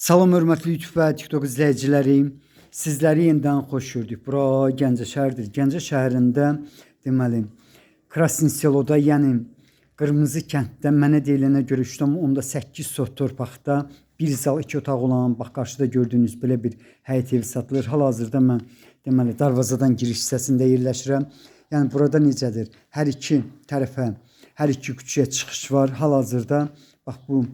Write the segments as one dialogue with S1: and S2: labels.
S1: Salam hörmətli YouTube və TikTok izləyiciləri. Sizləri yenidən xoş gördük. Bura Gəncə şəhəridir. Gəncə şəhərində deməli Krasny Seloda, yəni Qırmızı kənddə mənə deyilənə görə 3,8 sot torpaqda bir zal 2 otaq olan, bax qarşıda gördüyünüz belə bir həyət evi satılır. Hal-hazırda mən deməli darvazadan giriş hissəsində yerləşirəm. Yəni burada necədir? Hər iki tərəfə, hər iki küçəyə çıxış var. Hal-hazırda bax bu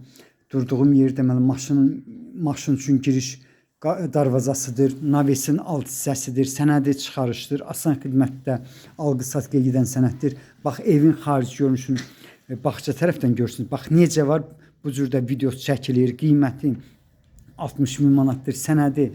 S1: durduğum yer deməli maşın üçün giriş darvazasıdır. Navesin alt hissəsidir. Sənədi çıxarışdır. Asan xidmətdə alqı-satqıya gedən sənəddir. Bax evin xarici görünüşünü bağça tərəfdən görürsünüz. Bax necə var? Bu cürdə video çəkilir. Qiyməti 60.000 manatdır. Sənədi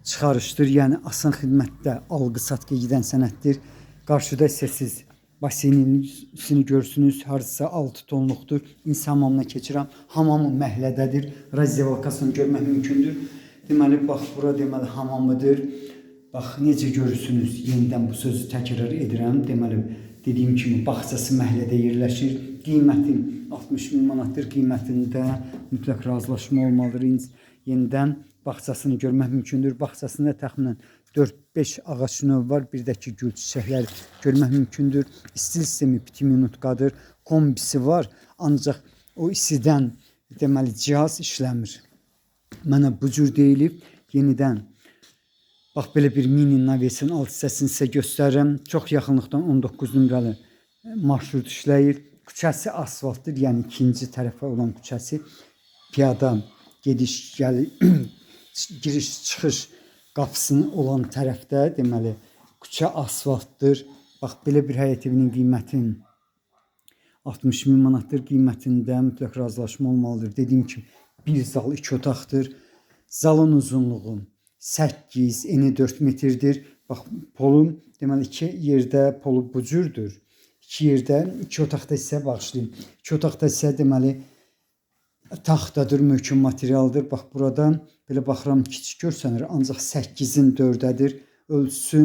S1: çıxarışdır. Yəni asan xidmətdə alqı-satqıya gedən sənəddir. Qarşıda isə siz baseynini görürsünüz. Hardasa 6 tonluqdur. İnsan hamamına keçirəm. Hamamı məhlədədir. Razdevalkasını görmək mümkündür. Deməli bax bura deməli hamamıdır. Bax necə görürsünüz? Yenidən bu sözü təkrar edirəm. Deməli dediyim kimi bağçası məhəllədə yerləşir. Qiyməti 60.000 manatdır. Qiymətində mütləq razılaşma olmalıdır. Yenidən bağçasını görmək mümkündür. Bağçasında təxminən 4-5 ağac növü var. Bir də ki gül çiçəkləri görmək mümkündür. İsti sistemi 2 minutqadır. Kombisi var. Ancaq o isidən deməli cihaz işləmir. Mənə bu cür deyilib. Yenidən bax belə bir mini navesin alt hissəsini sizə göstərirəm. Çox yaxınlıqdan 19 nömrəli marşrut işləyir. Küçəsi asfaltdır. Yəni ikinci tərəfə olan küçəsi. Piyada gediş giriş çıxış qapısının olan tərəfdə deməli küçə asfaltdır. Bax belə bir həyət evinin qiyməti 60.000 manatdır. Qiymətində mütləq razılaşma olmalıdır. Dediyim kimi bir zal 2 otaqdır. Zalın uzunluğu 8, eni 4 metrdir. Bax polu deməli 2 yerdə polu bu cürdür. 2 yerdə 2 otaqda isə bağışlayın. 2 otaqda isə deməli taxtadır, möhkəm materialdır. Bax burada belə baxıram kiçik görsənir, ancaq 8-in 4-dədir ölçüsü.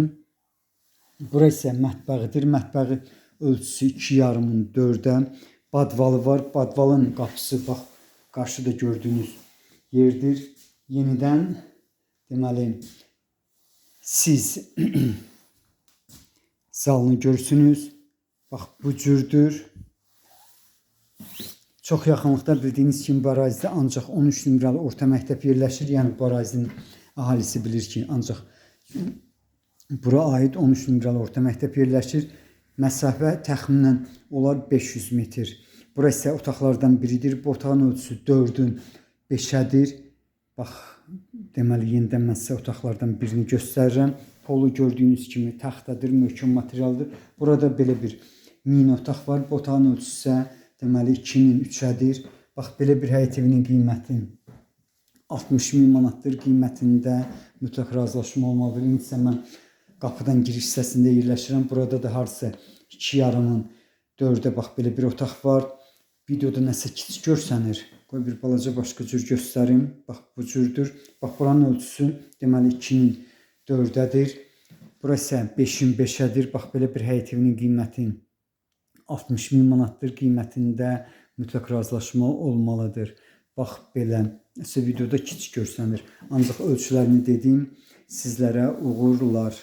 S1: Bura isə mətbəxidir. Mətbəxi ölçüsü 2,5-ın 4-də. Badvalı var. Badvalın qapısı bax qarşıda gördüyünüz yerdir. Yenidən deməli siz zalını görürsünüz. Bax bu cürdür. Çox yaxınlıqda bildiyiniz kimi Barazdə ancaq 13 nömrəli orta məktəb yerləşir. Yəni Barazinin əhalisi bilir ki, ancaq bura aid 13 nömrəli orta məktəb yerləşir. Məsafə təxminən olar 500 metr. Bura isə otaqlardan biridir. Bu otağın ölçüsü 4-ün 5-ədir. Bax deməli yenidən mən sizə otaqlardan birini göstərirəm. Polu gördüyünüz kimi taxtadır, möhkəm materialdır. Burada belə bir mini otaq var. Bu otağın ölçüsü isə deməli 2-nin 3-ədir. Bax belə bir həyət evinin qiyməti 60.000 manatdır. Qiymətində mütləq razılaşma olmalıdır. İndi isə mən qapıdan giriş hissəsində yerləşirəm. Burada da harasa 2,5-ın 4-də bax belə bir otaq var. Videoda nəsə kiçik görsənir. Qoy bir balaca başqa cür göstərim. Bax bu cürdür. Bax buranın ölçüsü deməli 2-nin 4-dədir. Bura isə 5-in 5-ədir. Bax belə bir həyət evinin qiyməti 60.000 manatdır. Qiymətində mütləq razılaşma olmalıdır. Bax belə. Nəsə videoda kiçik görsənir. Ancaq ölçülərini dediyim sizlərə uğurlar.